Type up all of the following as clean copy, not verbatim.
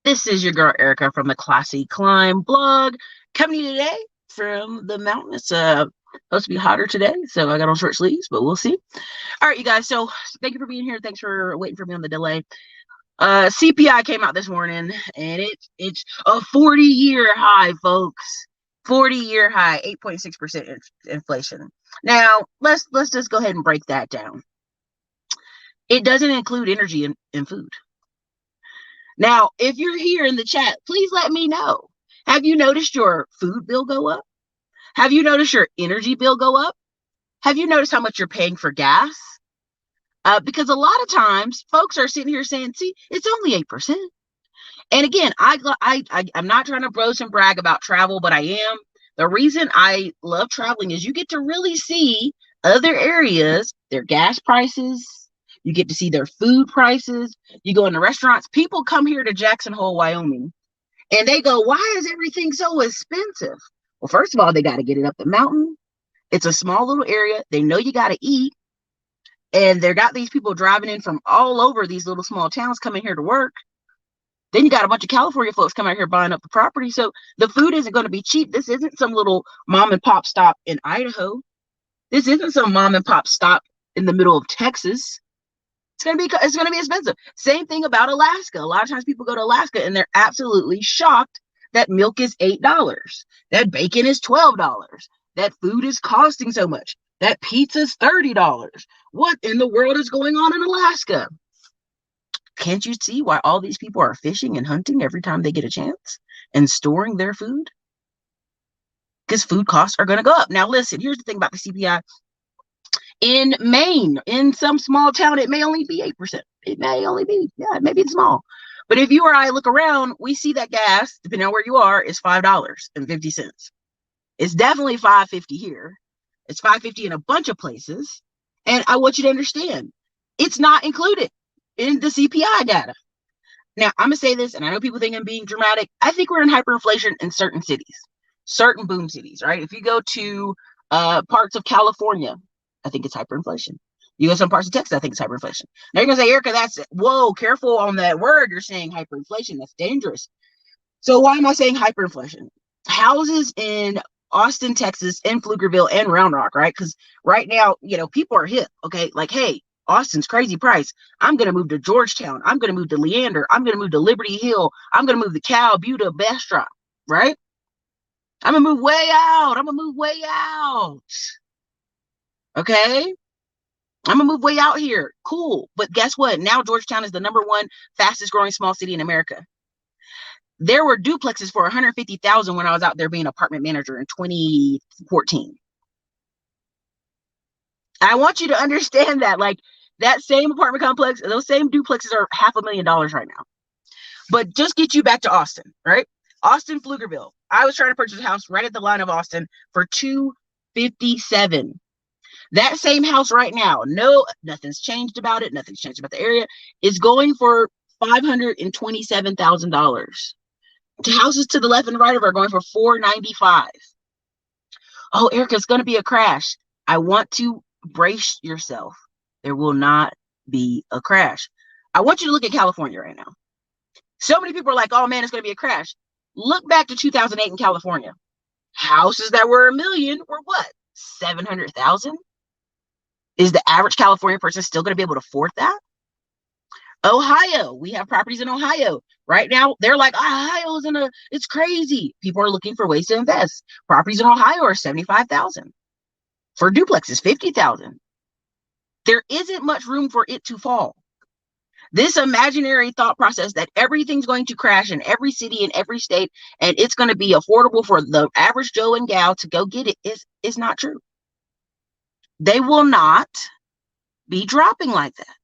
This is your girl Erica from the Classy Climb blog, coming to you today from the mountain. It's supposed to be hotter today, so I got on short sleeves, but we'll see. All right, you guys. So thank you for being here. Thanks for waiting for me on the delay. CPI came out this morning, and it's a 40-year high, folks. 40-year high, 8.6% inflation. Now let's just go ahead and break that down. It doesn't include energy and food. Now, if you're here in the chat, please let me know. Have you noticed your food bill go up? Have you noticed your energy bill go up? Have you noticed how much you're paying for gas? Because a lot of times folks are sitting here saying, see, it's only 8%. And again, I'm not trying to boast and brag about travel, but I am. The reason I love traveling is you get to really see other areas, their gas prices. You get to see their food prices. You go into restaurants. People come here to Jackson Hole, Wyoming, and they go, why is everything so expensive? Well, first of all, they got to get it up the mountain. It's a small little area. They know you got to eat. And they got these people driving in from all over these little small towns coming here to work. Then you got a bunch of California folks coming out here buying up the property. So the food isn't going to be cheap. This isn't some little mom and pop stop in Idaho. This isn't some mom and pop stop in the middle of Texas. It's gonna be expensive. Same thing about Alaska. A lot of times people go to Alaska and they're absolutely shocked that milk is $8, that bacon is $12, that food is costing so much, that pizza's $30. What in the world is going on in Alaska? Can't you see why all these people are fishing and hunting every time they get a chance and storing their food? Because food costs are going to go up. Now, listen, here's the thing about the CPI. In Maine, in some small town, it may only be 8%. It may only be, maybe it's small. But if you or I look around, we see that gas, depending on where you are, is $5.50. It's definitely $5.50 here. It's $5.50 in a bunch of places. And I want you to understand, it's not included in the CPI data. Now, I'm going to say this, and I know people think I'm being dramatic. I think we're in hyperinflation in certain cities, certain boom cities, right? If you go to parts of California, I think it's hyperinflation. You go to some parts of Texas, I think it's hyperinflation. Now you're going to say, Erica, whoa, careful on that word. You're saying hyperinflation. That's dangerous. So why am I saying hyperinflation? Houses in Austin, Texas, and Pflugerville and Round Rock, right? Because right now, people are hip, okay? Like, hey, Austin's crazy price. I'm going to move to Georgetown. I'm going to move to Leander. I'm going to move to Liberty Hill. I'm going to move to Cal, Buda, Bastrop, right? I'm going to move way out. Okay, I'm gonna move way out here. Cool. But guess what? Now Georgetown is the #1 fastest growing small city in America. There were duplexes for $150,000 when I was out there being apartment manager in 2014. I want you to understand that, like, that same apartment complex, those same duplexes are $500,000 right now. But just get you back to Austin, right? Austin, Pflugerville. I was trying to purchase a house right at the line of Austin for $257,000. That same house right now, nothing's changed about it. Nothing's changed about the area. Is going for $527,000. Houses to the left and right of her are going for $495,000. Oh, Erica, it's going to be a crash. I want to brace yourself. There will not be a crash. I want you to look at California right now. So many people are like, oh man, it's going to be a crash. Look back to 2008 in California. Houses that were $1 million were what? 700,000. Is the average California person still going to be able to afford that? Ohio, we have properties in Ohio. Right now, they're like, Ohio's it's crazy. People are looking for ways to invest. Properties in Ohio are 75,000. For duplexes, 50,000. There isn't much room for it to fall. This imaginary thought process that everything's going to crash in every city, in every state, and it's going to be affordable for the average Joe and gal to go get it is not true. They will not be dropping like that.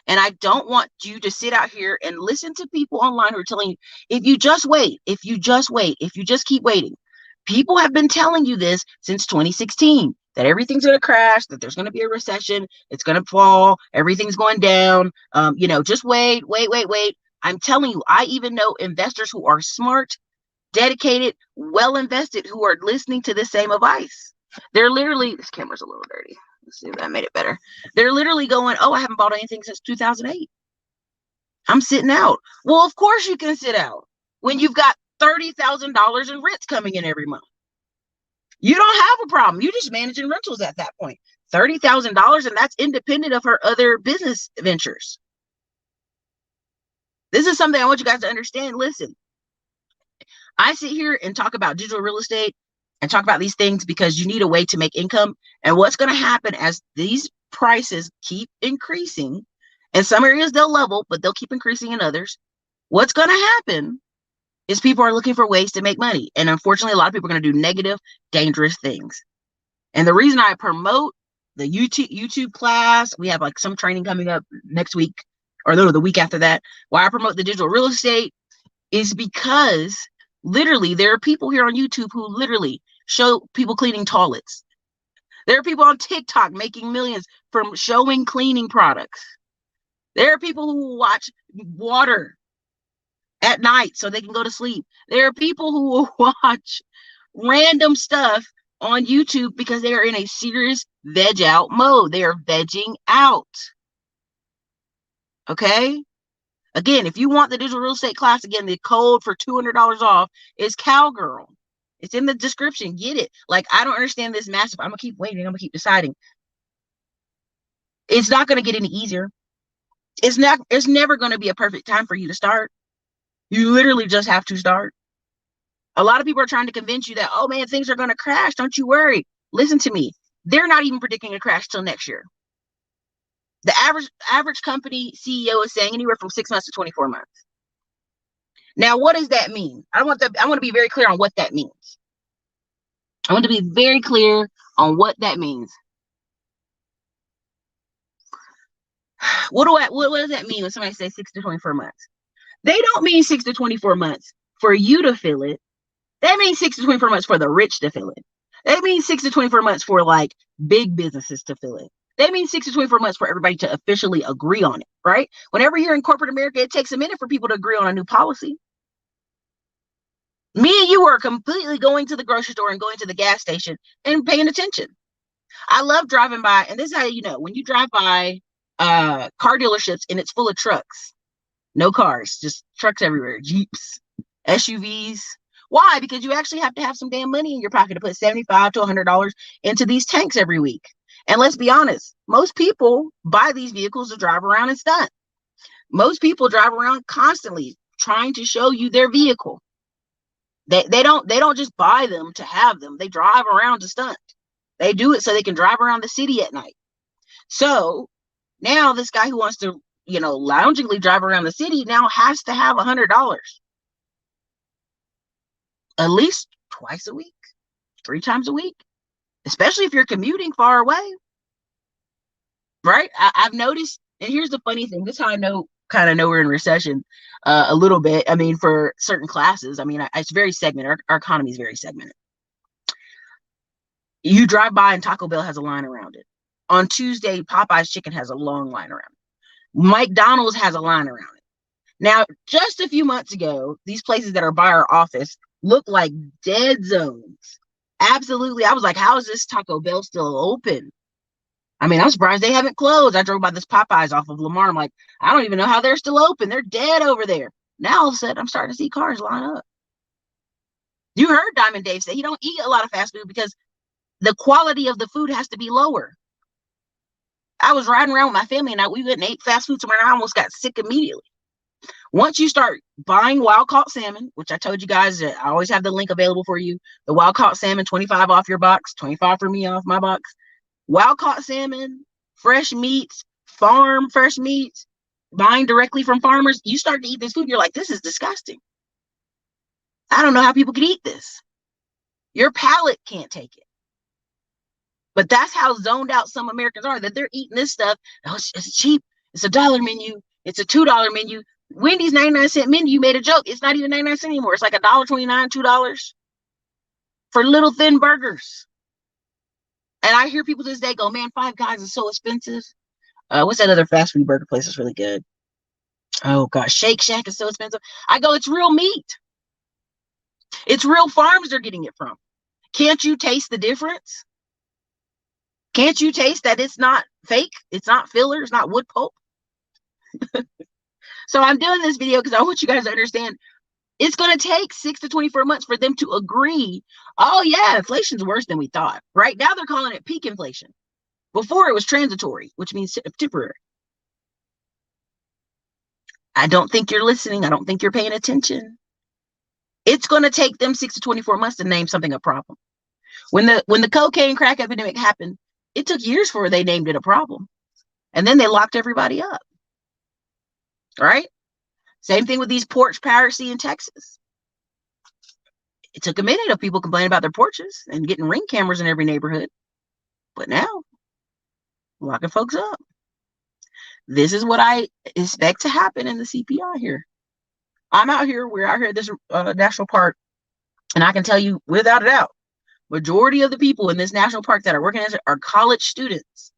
And I don't want you to sit out here and listen to people online who are telling you, if you just wait, if you just keep waiting. People have been telling you this since 2016, that everything's going to crash, that there's going to be a recession, it's going to fall, everything's going down. Just wait. I'm telling you, I even know investors who are smart, dedicated, well invested, who are listening to the same advice. They're literally, this camera's a little dirty. Let's see if that made it better. They're literally going, oh, I haven't bought anything since 2008. I'm sitting out. Well, of course you can sit out. when you've got $30,000 in rents coming in every month? You don't have a problem. You're just managing rentals at that point. $30,000, and that's independent of her other business ventures. This is something I want you guys to understand. Listen, I sit here and talk about digital real estate and talk about these things because you need a way to make income. And what's going to happen as these prices keep increasing, in some areas they'll level, but they'll keep increasing in others. What's going to happen is people are looking for ways to make money. And unfortunately, a lot of people are going to do negative, dangerous things. And the reason I promote the YouTube class, we have like some training coming up next week or the week after that, why I promote the digital real estate is because literally there are people here on YouTube who literally show people cleaning toilets. There are people on TikTok making millions from showing cleaning products. There are people who watch water at night so they can go to sleep. There are people who will watch random stuff on YouTube because they are in a serious veg out mode. They are vegging out. Okay? Again, if you want the digital real estate class, again, the code for $200 off is Cowgirl. It's in the description. Get it. Like, I don't understand this massive. I'm going to keep waiting. I'm going to keep deciding. It's not going to get any easier. It's never going to be a perfect time for you to start. You literally just have to start. A lot of people are trying to convince you that, oh man, things are going to crash. Don't you worry. Listen to me. They're not even predicting a crash till next year. The average company CEO is saying anywhere from 6 months to 24 months. Now, what does that mean? I want to be very clear on what that means. I want to be very clear on what that means. What does that mean when somebody says 6 to 24 months? They don't mean 6 to 24 months for you to feel it. That means 6 to 24 months for the rich to feel it. That means 6 to 24 months for like big businesses to feel it. That means 6 to 24 months for everybody to officially agree on it, right? Whenever you're in corporate America, it takes a minute for people to agree on a new policy. Me and you are completely going to the grocery store and going to the gas station and paying attention. I love driving by, and this is how you know, when you drive by car dealerships and it's full of trucks, no cars, just trucks everywhere, Jeeps, SUVs. Why? Because you actually have to have some damn money in your pocket to put $75 to $100 into these tanks every week. And let's be honest, most people buy these vehicles to drive around and stunt. Most people drive around constantly trying to show you their vehicle. They don't just buy them to have them. They drive around to stunt. They do it so they can drive around the city at night. So now this guy who wants to, loungingly drive around the city now has to have $100 at least twice a week, 3 times a week, especially if you're commuting far away, right? I've noticed, and here's the funny thing. This is how I kind of know we're in recession a little bit. I mean, for certain classes, it's very segmented. Our economy is very segmented. You drive by and Taco Bell has a line around it. On Tuesday, Popeye's Chicken has a long line around it. McDonald's has a line around it. Now, just a few months ago, these places that are by our office look like dead zones. Absolutely. I was like, how is this Taco Bell still open? I'm surprised they haven't closed. I drove by this Popeyes off of Lamar. I'm like, I don't even know how they're still open. They're dead over there. Now all of a sudden, I'm starting to see cars line up. You heard Diamond Dave say he don't eat a lot of fast food because the quality of the food has to be lower. I was riding around with my family and we went and ate fast food somewhere and I almost got sick immediately. Once you start buying wild caught salmon, which I told you guys, I always have the link available for you. The wild caught salmon, 25 off your box, 25 for me off my box. Wild caught salmon, fresh meats, farm fresh meats, buying directly from farmers. You start to eat this food, you're like, this is disgusting. I don't know how people can eat this. Your palate can't take it. But that's how zoned out some Americans are, that they're eating this stuff. Oh, it's cheap. It's a $1 menu. It's a $2 menu. Wendy's 99-cent menu made a joke. It's not even 99 cents anymore. It's like $1.29, $2 for little thin burgers. And I hear people to this day go, man, Five Guys is so expensive. What's that other fast food burger place that's really good? Oh gosh, Shake Shack is so expensive. I go, it's real meat. It's real farms they're getting it from. Can't you taste the difference? Can't you taste that it's not fake? It's not filler. It's not wood pulp. So I'm doing this video because I want you guys to understand It's going to take 6 to 24 months for them to agree, oh, yeah, inflation's worse than we thought. Right now, they're calling it peak inflation. Before, it was transitory, which means temporary. I don't think you're listening. I don't think you're paying attention. It's going to take them 6 to 24 months to name something a problem. When the cocaine crack epidemic happened, it took years before they named it a problem. And then they locked everybody up. Right? Same thing with these porch piracy in Texas. It took a minute of people complaining about their porches and getting ring cameras in every neighborhood. But now, locking folks up. This is what I expect to happen in the CPI here. We're out here at this national park, and I can tell you without a doubt, majority of the people in this national park that are working as are college students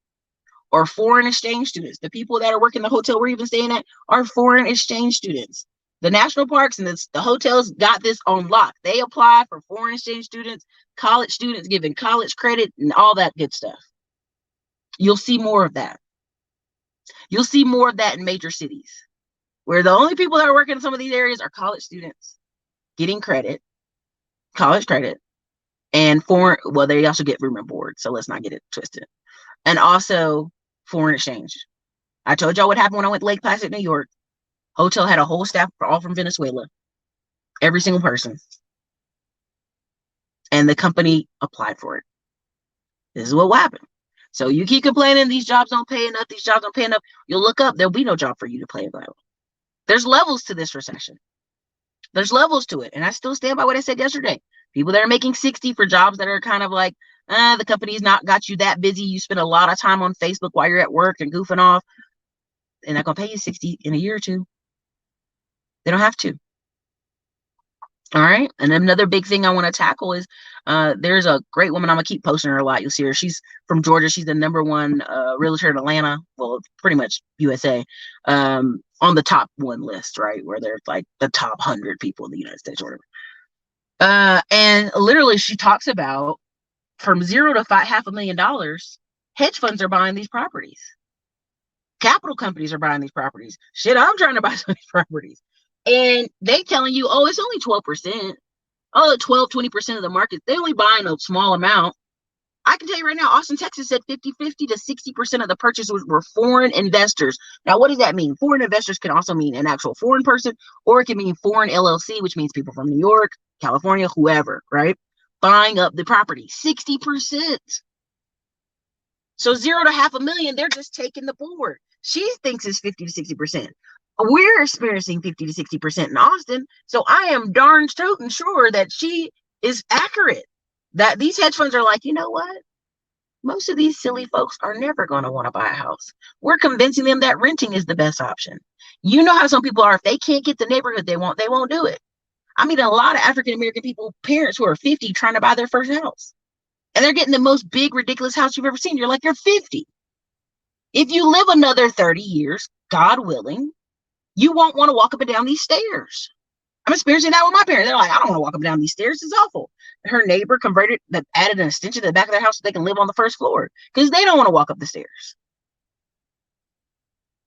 or foreign exchange students. The people that are working the hotel we're even staying at are foreign exchange students. The national parks and the hotels got this on lock. They apply for foreign exchange students, college students giving college credit, and all that good stuff. You'll see more of that. You'll see more of that in major cities, where the only people that are working in some of these areas are college students getting credit, college credit, and foreign, well, they also get room and board, so let's not get it twisted. And also foreign exchange. I told y'all what happened when I went to Lake Placid, New York. Hotel had a whole staff all from Venezuela. Every single person. And the company applied for it. This is what will happen. So you keep complaining these jobs don't pay enough, these jobs don't pay enough. You'll look up, there'll be no job for you to play about. There's levels to this recession. There's levels to it. And I still stand by what I said yesterday. People that are making 60 for jobs that are kind of like, the company's not got you that busy. You spend a lot of time on Facebook while you're at work and goofing off. They're not going to pay you 60 in a year or two. They don't have to. All right. And another big thing I want to tackle is there's a great woman. I'm going to keep posting her a lot. You'll see her. She's from Georgia. She's the #1 realtor in Atlanta. Well, pretty much USA. On the top 1 list, right? Where they're like the top 100 people in the United States or whatever. And literally she talks about from $0 to $500,000, hedge funds are buying these properties. Capital companies are buying these properties. Shit, I'm trying to buy some of these properties. And they telling you, oh, it's only 12%. Oh, 12, 20% of the market. They only buying a small amount. I can tell you right now, Austin, Texas said 50 to 60% of the purchases were foreign investors. Now, what does that mean? Foreign investors can also mean an actual foreign person, or it can mean foreign LLC, which means people from New York, California, whoever, right? Buying up the property. 60%. So 0 to $500,000, they're just taking the board. She thinks it's 50 to 60%. We're experiencing 50 to 60% in Austin. So I am darn tootin' sure that she is accurate. That these hedge funds are like, you know what? Most of these silly folks are never going to want to buy a house. We're convincing them that renting is the best option. You know how some people are. If they can't get the neighborhood they won't do it. I mean, a lot of African-American people, parents who are 50 trying to buy their first house. And they're getting the most big, ridiculous house you've ever seen. You're like, you're 50. If you live another 30 years, God willing, you won't want to walk up and down these stairs. I'm experiencing that with my parents. They're like, I don't want to walk up and down these stairs. It's awful. Her neighbor added an extension to the back of their house so they can live on the first floor because they don't want to walk up the stairs.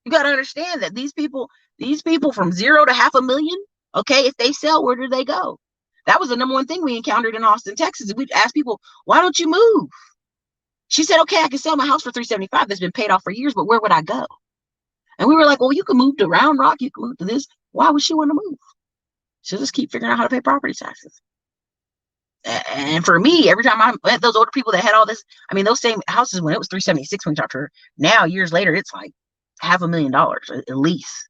You got to understand that these people from 0 to $500,000, okay, if they sell, where do they go? That was the #1 thing we encountered in Austin, Texas. We'd ask people, why don't you move? She said, okay, I can sell my house for $375 that's been paid off for years, but where would I go? And we were like, well, you can move to Round Rock. You can move to this. Why would she want to move? She'll just keep figuring out how to pay property taxes. And for me, every time I met those older people that had all this, I mean, those same houses when it was $376 when we talked to her, now years later, it's like $500,000 at least.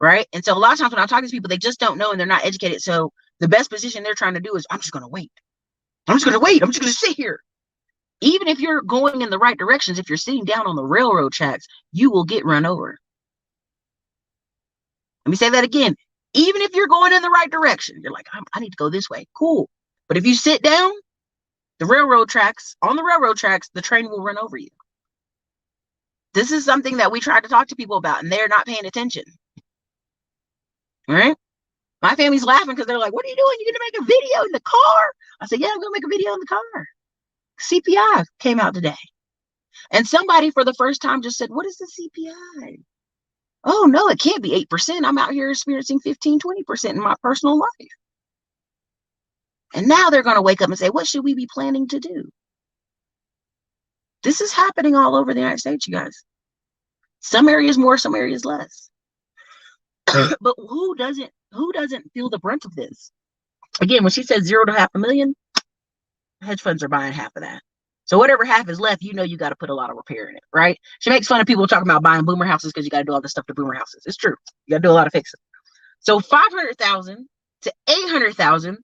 Right. And so a lot of times when I'm talking to people, they just don't know and they're not educated. So the best position they're trying to do is I'm just going to wait. I'm just going to wait. I'm just going to sit here. Even if you're going in the right directions, if you're sitting down on the railroad tracks, you will get run over. Let me say that again. Even if you're going in the right direction, you're like, I need to go this way. Cool. But if you sit down, on the railroad tracks, the train will run over you. This is something that we try to talk to people about, and they're not paying attention. All right? My family's laughing because they're like, what are you doing? You're going to make a video in the car? I said, yeah, I'm going to make a video in the car. CPI came out today. And somebody for the first time just said, what is the CPI? Oh, no, it can't be 8%. I'm out here experiencing 15, 20% in my personal life. And now they're going to wake up and say, what should we be planning to do? This is happening all over the United States, you guys. Some areas more, some areas less. But who doesn't feel the brunt of this? Again, when she says 0 to $500,000, hedge funds are buying half of that. So whatever half is left, you got to put a lot of repair in it, right? She makes fun of people talking about buying boomer houses because you got to do all this stuff to boomer houses. It's true. You got to do a lot of fixing. So 500,000 to 800,000.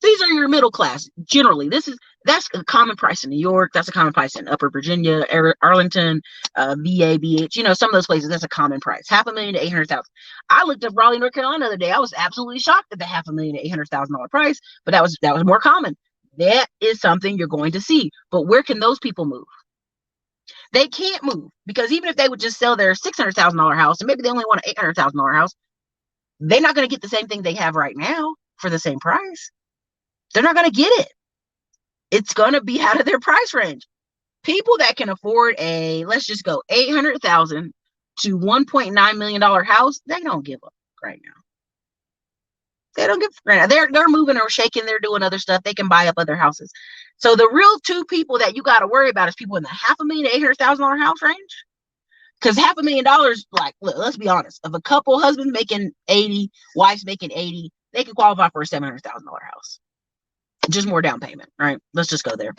These are your middle class. Generally, that's a common price in New York. That's a common price in Upper Virginia, Arlington, VA, BH. Some of those places. That's a common price. $500,000 to 800,000. I looked up Raleigh, North Carolina the other day. I was absolutely shocked at the $500,000 to $800,000 price, but that was more common. That is something you're going to see. But where can those people move? They can't move because even if they would just sell their $600,000 house and maybe they only want an $800,000 house, they're not going to get the same thing they have right now for the same price. They're not going to get it. It's going to be out of their price range. People that can afford let's just go $800,000 to $1.9 million house, they don't give up right now. They don't give a crap. They're moving or shaking. They're doing other stuff. They can buy up other houses. So the real two people that you got to worry about is people in the $500,000 to $800,000 house range. Because $500,000, like, look, let's be honest. If a couple, husband's making 80, wife's making 80, they can qualify for a $700,000 house. Just more down payment, right? Let's just go there.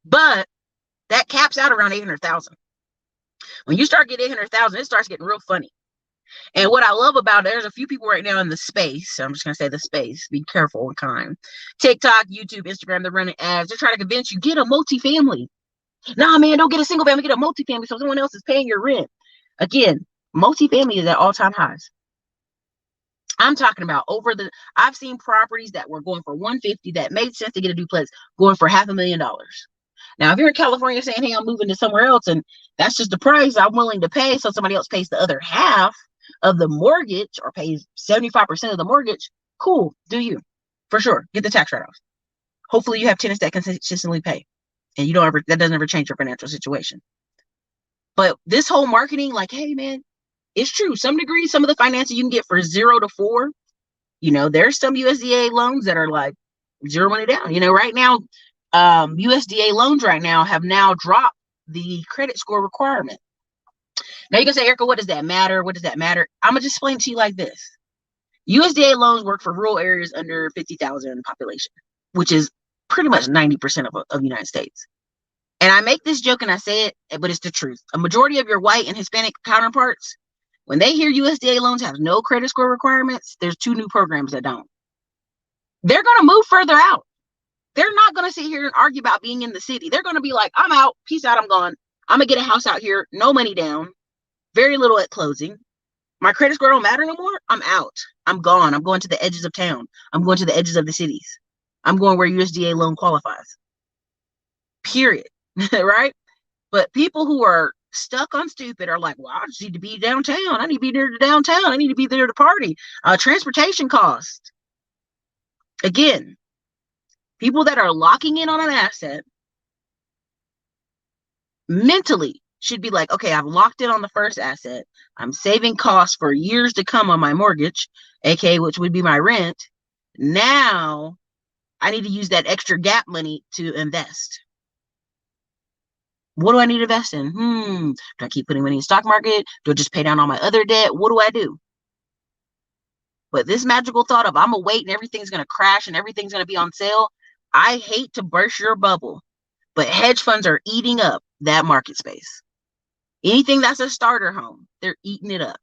But that caps out around 800,000. When you start getting 800,000, it starts getting real funny. And what I love about it, there's a few people right now in the space. So I'm just going to say the space. Be careful and kind. TikTok, YouTube, Instagram, they're running ads. They're trying to convince you, get a multifamily. Nah, man, don't get a single family, get a multifamily so someone else is paying your rent. Again, multifamily is at all-time highs. I'm talking about I've seen properties that were going for $150 that made sense to get a duplex going for $500,000. Now, if you're in California saying, hey, I'm moving to somewhere else and that's just the price I'm willing to pay, so somebody else pays the other half of the mortgage or pays 75% of the mortgage, cool, do you. For sure. Get the tax write-off. Hopefully you have tenants that consistently pay and that doesn't ever change your financial situation. But this whole marketing, like, hey, man, it's true. Some degree, some of the financing you can get for 0 to 4. There's some USDA loans that are like 0 money down. Right now, USDA loans right now have now dropped the credit score requirement. Now you can say, Erica, what does that matter? What does that matter? I'm gonna just explain to you like this. USDA loans work for rural areas under 50,000 population, which is pretty much 90% of the United States. And I make this joke and I say it, but it's the truth. A majority of your white and Hispanic counterparts, when they hear USDA loans have no credit score requirements, there's 2 new programs that don't. They're going to move further out. They're not going to sit here and argue about being in the city. They're going to be like, I'm out. Peace out. I'm gone. I'm going to get a house out here. No money down. Very little at closing. My credit score don't matter no more. I'm out. I'm gone. I'm going to the edges of town. I'm going to the edges of the cities. I'm going where USDA loan qualifies. Period. Right? But people who are stuck on stupid are like, well, I just need to be downtown. I need to be near the downtown. I need to be there to party. Transportation cost. Again, people that are locking in on an asset mentally should be like, okay, I've locked in on the first asset. I'm saving costs for years to come on my mortgage, aka which would be my rent. Now I need to use that extra gap money to invest. What do I need to invest in? Do I keep putting money in the stock market? Do I just pay down all my other debt? What do I do? But this magical thought of I'm going to wait and everything's going to crash and everything's going to be on sale. I hate to burst your bubble, but hedge funds are eating up that market space. Anything that's a starter home, they're eating it up.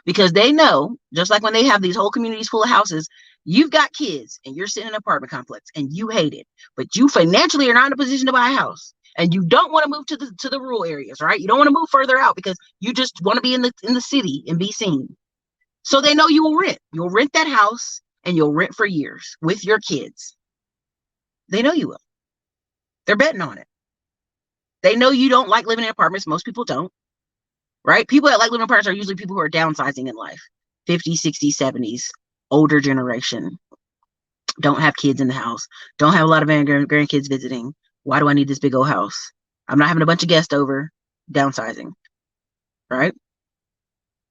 Because they know, just like when they have these whole communities full of houses, you've got kids and you're sitting in an apartment complex and you hate it, but you financially are not in a position to buy a house. And you don't want to move to the rural areas, right? You don't want to move further out because you just want to be in the city and be seen. So they know you will rent. You'll rent that house and you'll rent for years with your kids. They know you will. They're betting on it. They know you don't like living in apartments. Most people don't, right? People that like living in apartments are usually people who are downsizing in life. 50s, 60s, 70s, older generation. Don't have kids in the house. Don't have a lot of grandkids visiting. Why do I need this big old house? I'm not having a bunch of guests over. Downsizing. right?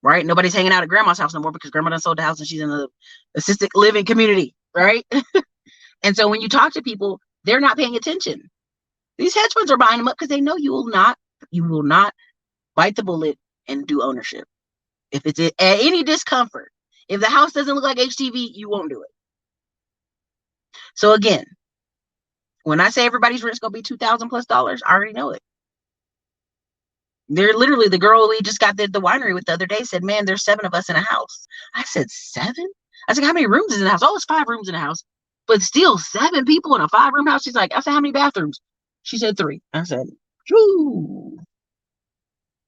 Right? Nobody's hanging out at grandma's house no more because grandma done sold the house and she's in the assisted living community, right? And so when you talk to people, they're not paying attention. These hedge funds are buying them up because they know you will not bite the bullet and do ownership. If it's at any discomfort, if the house doesn't look like HTV, you won't do it. So again, when I say everybody's rent's gonna be $2,000+ I already know it. They're literally, the girl we just got the winery with the other day said, "Man, there's 7 of us in a house." I said, 7? I said, "How many rooms is in the house?" "Oh, it's 5 rooms in the house." But still 7 people in a 5-room house. She's like, I said, "How many bathrooms?" She said 3. I said, "Choo,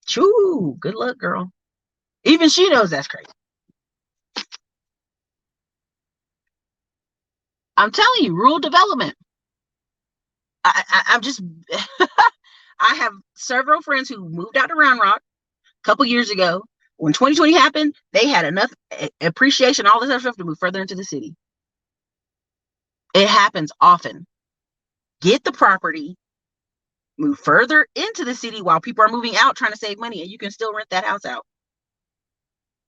choo, good luck, girl." Even she knows that's crazy. I'm telling you, rural development. I'm just, I have several friends who moved out to Round Rock a couple years ago. When 2020 happened, they had enough appreciation, all this other stuff, to move further into the city. It happens often. Get the property, move further into the city while people are moving out trying to save money, and you can still rent that house out.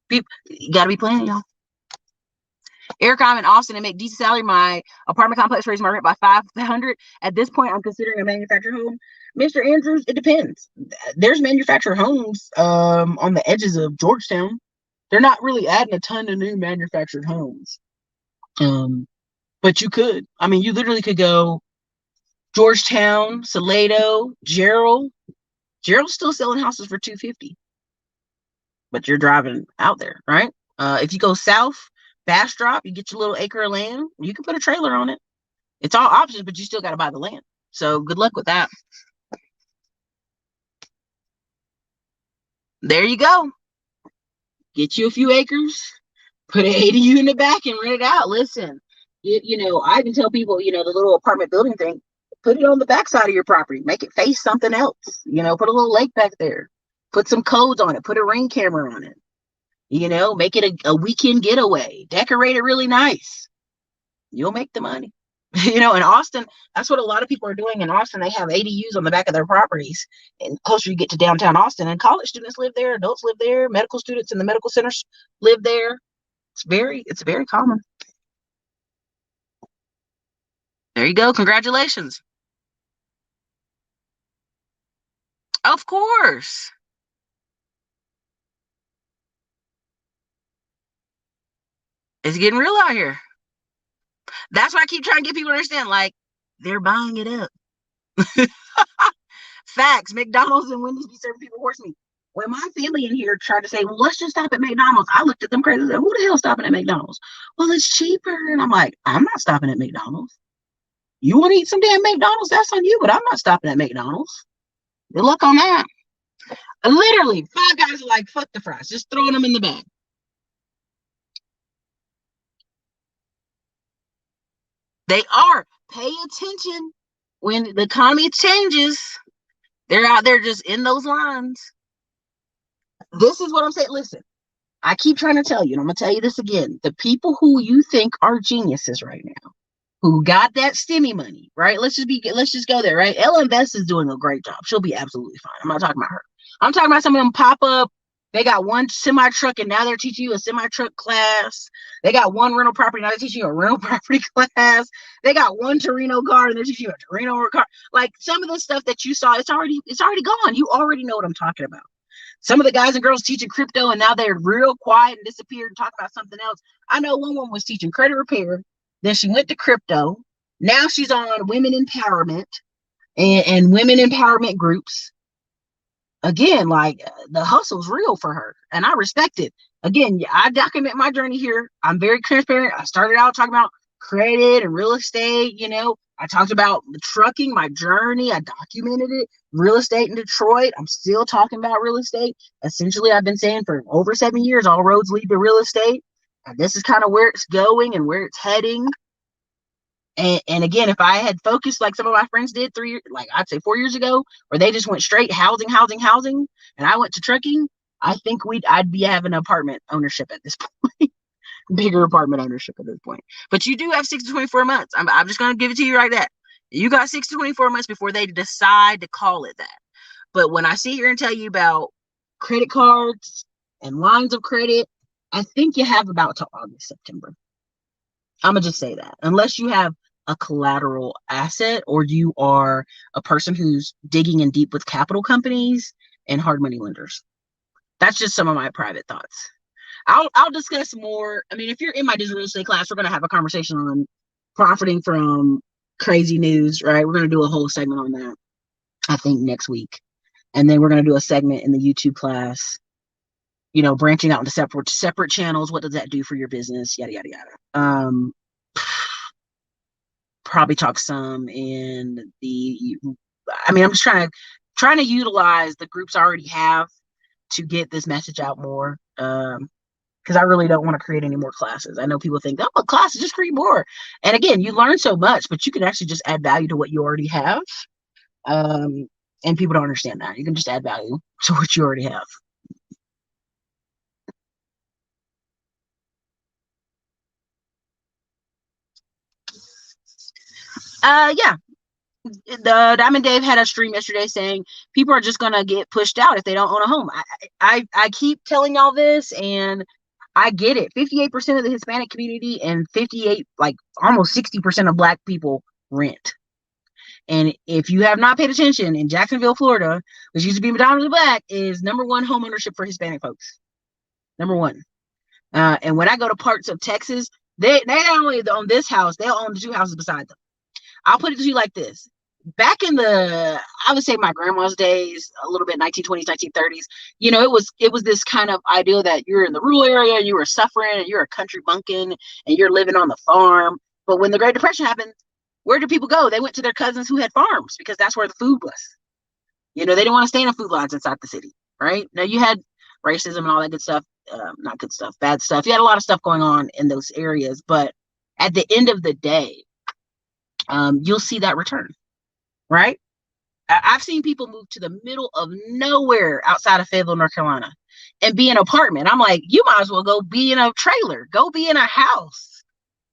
People, you got to be planning, y'all. Eric, I'm in Austin and make decent salary. My apartment complex raised my rent by $500. At this point, I'm considering a manufactured home. Mr. Andrews, it depends. There's manufactured homes on the edges of Georgetown. They're not really adding a ton of new manufactured homes. But you could. I mean, you literally could go Georgetown, Salado, Gerald. Gerald's still selling houses for $250. But you're driving out there, right? If you go south, Bastrop, you get your little acre of land, you can put a trailer on it. It's all options, but you still got to buy the land. So good luck with that. There you go. Get you a few acres, put an ADU in the back and rent it out. Listen, I even tell people, the little apartment building thing, put it on the backside of your property. Make it face something else. Put a little lake back there. Put some codes on it. Put a ring camera on it. Make it a weekend getaway. Decorate it really nice. You'll make the money. In Austin, that's what a lot of people are doing in Austin. They have ADUs on the back of their properties. And closer you get to downtown Austin, and college students live there, adults live there, medical students in the medical centers live there. It's very common. There you go. Congratulations. Of course. It's getting real out here. That's why I keep trying to get people to understand, like, they're buying it up. Facts. McDonald's and Wendy's be serving people horse meat. When my family in here tried to say, "Well, let's just stop at McDonald's," I looked at them crazy. Who the hell stopping at McDonald's? "Well, it's cheaper." And I'm like, I'm not stopping at McDonald's. You want to eat some damn McDonald's? That's on you, but I'm not stopping at McDonald's. Good luck on that. Literally, 5 guys are like, "Fuck the fries," just throwing them in the bag. They are. Pay attention. When the economy changes, they're out there just in those lines. This is what I'm saying. Listen, I keep trying to tell you, and I'm going to tell you this again. The people who you think are geniuses right now, who got that stimmy money, right? Let's just go there, right? Ella Invest is doing a great job. She'll be absolutely fine. I'm not talking about her. I'm talking about some of them pop up. They got one semi truck, and now they're teaching you a semi truck class. They got one rental property, now they're teaching you a rental property class. They got one Torino car, and they're teaching you a Torino car. Like, some of the stuff that you saw, it's already gone. You already know what I'm talking about. Some of the guys and girls teaching crypto, and now they're real quiet and disappeared and talk about something else. I know one woman was teaching credit repair, then she went to crypto. Now she's on women empowerment and women empowerment groups. Again, like, the hustle's real for her, and I respect it. Again, I document my journey here. I'm very transparent. I started out talking about credit and real estate. I talked about the trucking, my journey. I documented it. Real estate in Detroit. I'm still talking about real estate. Essentially, I've been saying for over 7 years, all roads lead to real estate. And this is kind of where it's going and where it's heading. And again, if I had focused like some of my friends did I'd say 4 years ago, where they just went straight housing, and I went to trucking, I think I'd be having apartment ownership at this point. Bigger apartment ownership at this point. But you do have 6 to 24 months. I'm just going to give it to you like that. You got 6 to 24 months before they decide to call it that. But when I sit here and tell you about credit cards and lines of credit, I think you have about to August, September. I'm gonna just say that, unless you have a collateral asset or you are a person who's digging in deep with capital companies and hard money lenders. That's just some of my private thoughts. I'll discuss more. I mean, if you're in my digital real estate class, we're gonna have a conversation on profiting from crazy news, right? We're gonna do a whole segment on that, I think, next week. And then we're gonna do a segment in the YouTube class, branching out into separate channels. What does that do for your business? Yada yada yada. Probably talk some in the. I mean, I'm just trying to utilize the groups I already have to get this message out more. Because I really don't want to create any more classes. I know people think, oh, classes, just create more. And again, you learn so much, but you can actually just add value to what you already have. And people don't understand that. You can just add value to what you already have. Yeah. The Diamond Dave had a stream yesterday saying people are just gonna get pushed out if they don't own a home. I keep telling y'all this, and I get it. 58% of the Hispanic community and 58, like almost 60% of Black people rent. And if you have not paid attention, in Jacksonville, Florida, which used to be predominantly Black, is number one home ownership for Hispanic folks. Number one. And when I go to parts of Texas, they not only own this house, they'll own the two houses beside them. I'll put it to you like this. Back in I would say my grandma's days, a little bit 1920s, 1930s, it was this kind of ideal that you're in the rural area and you were suffering and you're a country bumpkin and you're living on the farm. But when the Great Depression happened, where did people go? They went to their cousins who had farms because that's where the food was. They didn't want to stay in the food lines inside the city, right? Now you had racism and all that good stuff, not good stuff, bad stuff. You had a lot of stuff going on in those areas, but at the end of the day, you'll see that return, right? I've seen people move to the middle of nowhere outside of Fayetteville, North Carolina, and be in an apartment. I'm like, you might as well go be in a trailer, go be in a house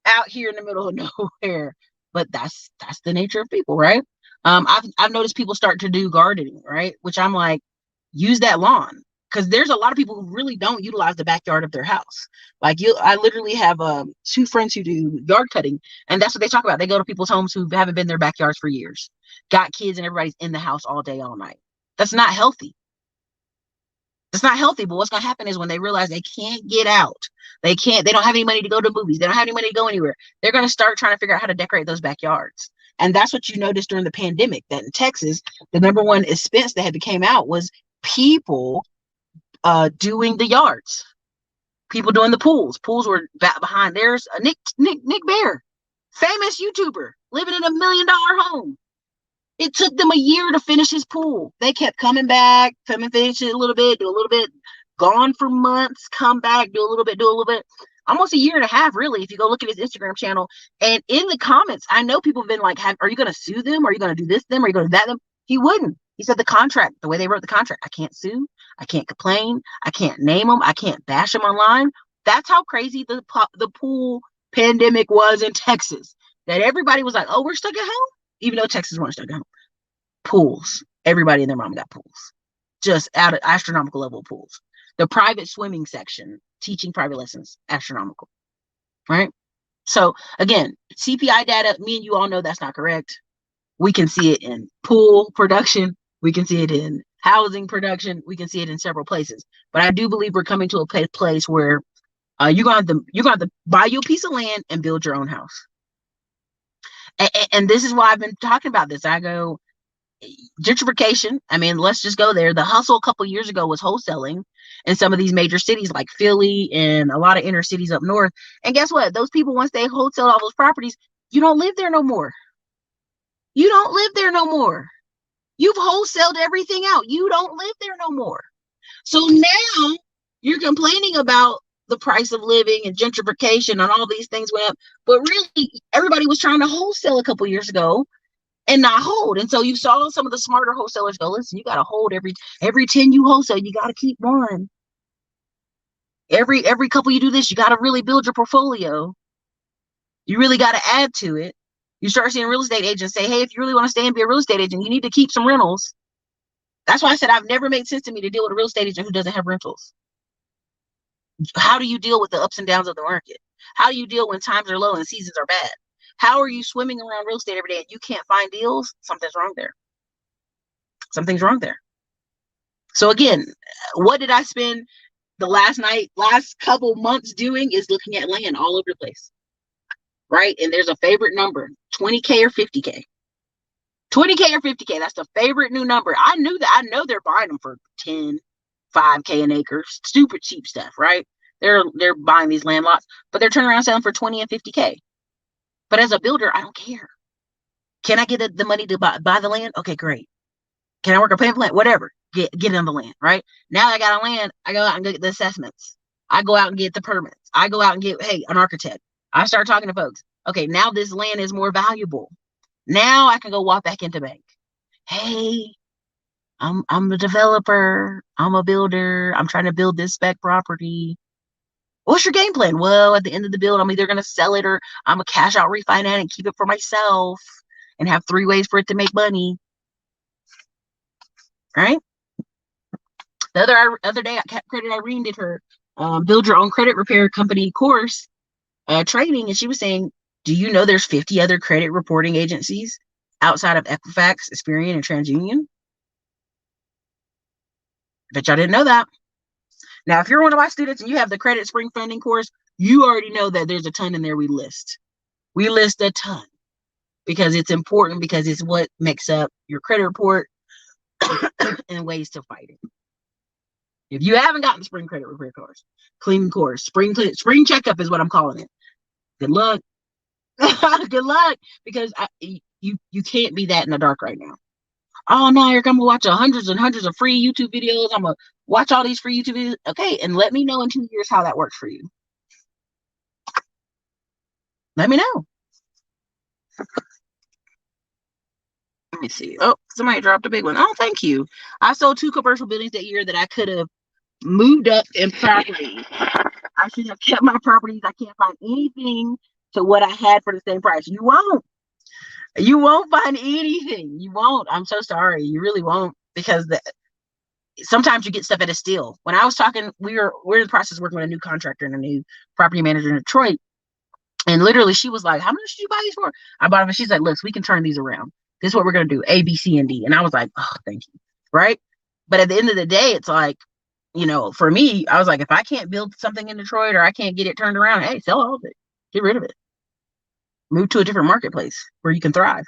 out here in the middle of nowhere. But that's the nature of people, right? I've noticed people start to do gardening, right? Which I'm like, use that lawn. Because there's a lot of people who really don't utilize the backyard of their house. Like I literally have two friends who do yard cutting, and that's what they talk about. They go to people's homes who haven't been in their backyards for years, got kids, and everybody's in the house all day, all night. That's not healthy. It's not healthy. But what's gonna happen is when they realize they can't get out, they don't have any money to go to movies, they don't have any money to go anywhere. They're gonna start trying to figure out how to decorate those backyards. And that's what you noticed during the pandemic. That in Texas, the number one expense that had came out was people doing the yards, people doing the pools. Pools were back behind. There's a Nick Bear, famous YouTuber, living in $1 million home. It took them a year to finish his pool. They kept coming back, come and finish it a little bit, do a little bit, gone for months, come back, do a little bit, almost a year and a half, really, if you go look at his Instagram channel. And in the comments, I know people have been like, are you going to sue them? Are you going to do this them? Are you going to that them? He wouldn't. He said the way they wrote the contract, I can't sue, I can't complain, I can't name them, I can't bash them online. That's how crazy the pool pandemic was in Texas, that everybody was like, oh, we're stuck at home, even though Texas weren't stuck at home. Pools, everybody and their mom got pools, just out of astronomical level pools. The private swimming section, teaching private lessons, astronomical, right? So again, CPI data, me and you all know that's not correct. We can see it in pool production. We can see it in housing production. We can see it in several places. But I do believe we're coming to a place where you're going to buy you a piece of land and build your own house. And this is why I've been talking about this. I go, gentrification. I mean, let's just go there. The hustle a couple years ago was wholesaling in some of these major cities like Philly and a lot of inner cities up north. And guess what? Those people, once they wholesale all those properties, you don't live there no more. You don't live there no more. You've wholesaled everything out. You don't live there no more. So now you're complaining about the price of living and gentrification and all these things went up. But really, everybody was trying to wholesale a couple years ago and not hold. And so you saw some of the smarter wholesalers go, listen, you got to hold every 10 you wholesale, you got to keep one. Every couple you do this, you got to really build your portfolio. You really got to add to it. You start seeing real estate agents say, hey, if you really want to stay and be a real estate agent, you need to keep some rentals. That's why I said I've never made sense to me to deal with a real estate agent who doesn't have rentals. How do you deal with the ups and downs of the market? How do you deal when times are low and seasons are bad? How are you swimming around real estate every day and you can't find deals? Something's wrong there. Something's wrong there. So again, what did I spend the last couple months doing is looking at land all over the place, right? And there's a favorite number, 20K or 50K. 20K or 50K, that's the favorite new number. I know they're buying them for 10, 5K an acre, stupid cheap stuff, right? They're buying these land lots, but they're turning around selling for 20 and 50K. But as a builder, I don't care. Can I get the money to buy the land? Okay, great. Can I work a payment plan? Whatever. Get it on the land, right? Now I got a land, I go out and get the assessments. I go out and get the permits. I go out and get, hey, an architect. I start talking to folks. Okay, now this land is more valuable. Now I can go walk back into bank. Hey, I'm a developer. I'm a builder. I'm trying to build this spec property. What's your game plan? Well, at the end of the build, I'm either going to sell it or I'm a cash out refinance and keep it for myself and have 3 ways for it to make money. Right? The other day, Credit Irene did her build your own credit repair company course training, and she was saying, do you know there's 50 other credit reporting agencies outside of Equifax, Experian, and TransUnion? Bet y'all didn't know that. Now, if you're one of my students and you have the Credit Spring Funding course, you already know that there's a ton in there we list. We list a ton because it's important, because it's what makes up your credit report and ways to fight it. If you haven't gotten the spring credit repair course, cleaning course, spring checkup is what I'm calling it. Good luck. Good luck, because you can't be that in the dark right now. Oh no, Eric, I'm gonna watch hundreds and hundreds of free YouTube videos. I'm gonna watch all these free YouTube videos. Okay, and let me know in 2 years how that works for you. Let me know. Let me see. Oh, somebody dropped a big one. Oh, thank you. I sold 2 commercial buildings that year that I could have moved up in property. I should have kept my properties. I can't find anything to what I had for the same price. You won't. You won't find anything. You won't. I'm so sorry. You really won't, because sometimes you get stuff at a steal. When I was talking, we're in the process of working with a new contractor and a new property manager in Detroit. And literally she was like, how much did you buy these for? I bought them, and she's like, look, we can turn these around. This is what we're going to do. A, B, C, and D. And I was like, oh, thank you. Right. But at the end of the day, it's like, for me, I was like, if I can't build something in Detroit or I can't get it turned around, hey, sell all of it. Get rid of it. Move to a different marketplace where you can thrive.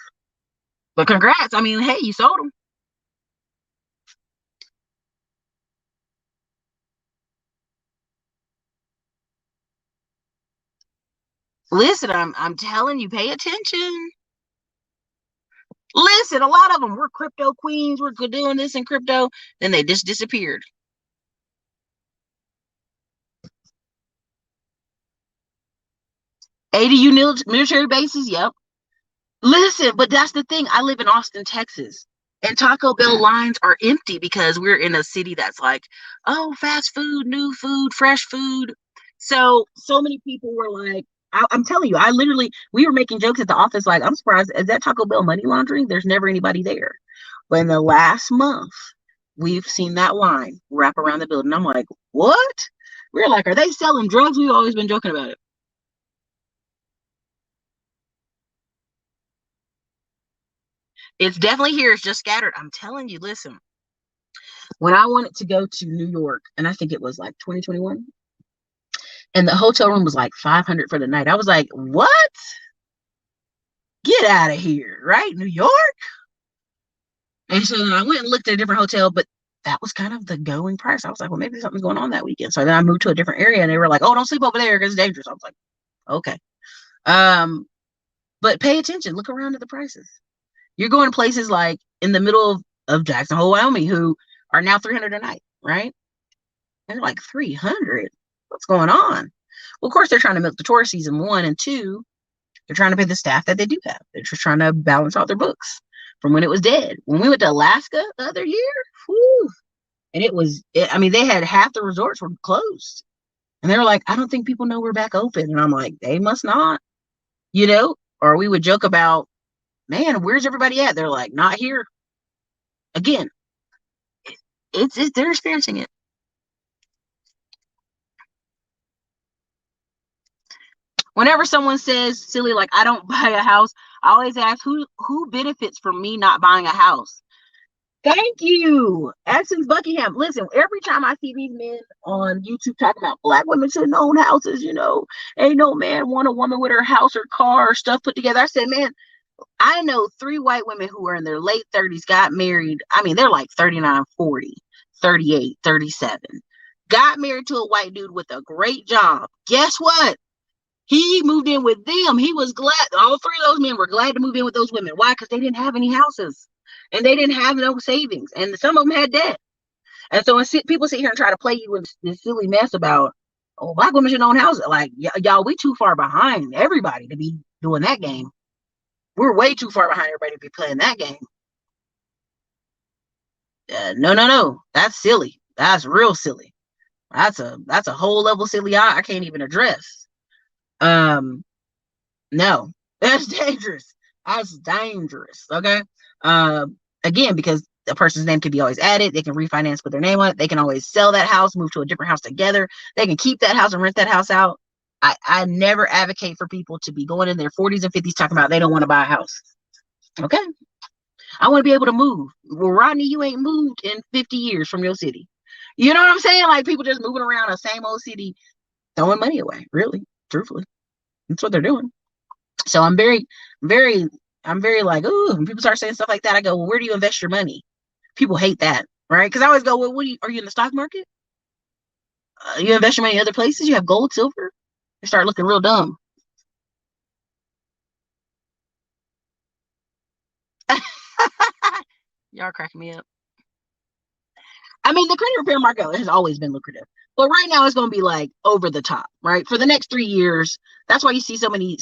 But congrats. I mean, hey, you sold them. Listen, I'm telling you, pay attention. Listen, a lot of them were crypto queens. We're doing this in crypto. Then they just disappeared. 80 military bases. Yep. Listen, but that's the thing. I live in Austin, Texas, and Taco Bell lines are empty because we're in a city that's like, oh, fast food, new food, fresh food. So many people were like, I'm telling you, we were making jokes at the office like, I'm surprised, is that Taco Bell money laundering? There's never anybody there. But in the last month, we've seen that line wrap around the building. I'm like, what? We're like, are they selling drugs? We've always been joking about it. It's definitely here. It's just scattered. I'm telling you, listen, when I wanted to go to New York, and I think it was like 2021, and the hotel room was like 500 for the night. I was like, what? Get out of here, right? New York? And so then I went and looked at a different hotel, but that was kind of the going price. I was like, well, maybe something's going on that weekend. So then I moved to a different area, and they were like, oh, don't sleep over there because it's dangerous. I was like, okay. But pay attention. Look around at the prices. You're going to places like in the middle of Jackson Hole, Wyoming, who are now 300 a night, right? And they're like 300. What's going on? Well, of course, they're trying to milk the tourist season, 1, and 2, they're trying to pay the staff that they do have. They're just trying to balance out their books from when it was dead. When we went to Alaska the other year, whew, and they had half the resorts were closed. And they were like, I don't think people know we're back open. And I'm like, they must not, or we would joke about, man, where's everybody at? They're like, not here. Again, they're experiencing it. Whenever someone says silly like I don't buy a house, I always ask who benefits from me not buying a house. Thank you, Essence Buckingham. Listen, every time I see these men on YouTube talking about black women shouldn't own houses, ain't no man want a woman with her house or car or stuff put together. I said, man, I know 3 white women who are in their late 30s, got married. I mean, they're like 39, 40, 38, 37. Got married to a white dude with a great job. Guess what? He moved in with them. He was glad. All 3 of those men were glad to move in with those women. Why? Because they didn't have any houses and they didn't have no savings. And some of them had debt. And so when people sit here and try to play you with this silly mess about, oh, black women should own houses. Like, y'all, we too far behind everybody to be doing that game. We're way too far behind everybody to be playing that game. No. That's silly. That's real silly. That's a whole level silly I can't even address. No, that's dangerous. That's dangerous. Okay. Again, because a person's name can be always added, they can refinance with their name on it. They can always sell that house, move to a different house together. They can keep that house and rent that house out. I never advocate for people to be going in their 40s and 50s talking about they don't want to buy a house. Okay. I want to be able to move. Well, Rodney, you ain't moved in 50 years from your city. You know what I'm saying? Like people just moving around the same old city, throwing money away. Really, truthfully, that's what they're doing. So I'm very like, ooh, when people start saying stuff like that, I go, well, where do you invest your money? People hate that, right? Because I always go, well, are you in the stock market? You invest your money in other places? You have gold, silver? They start looking real dumb. Y'all cracking me up. I mean, the credit repair market has always been lucrative, but right now it's going to be like over the top, right? For the next 3 years, that's why you see so many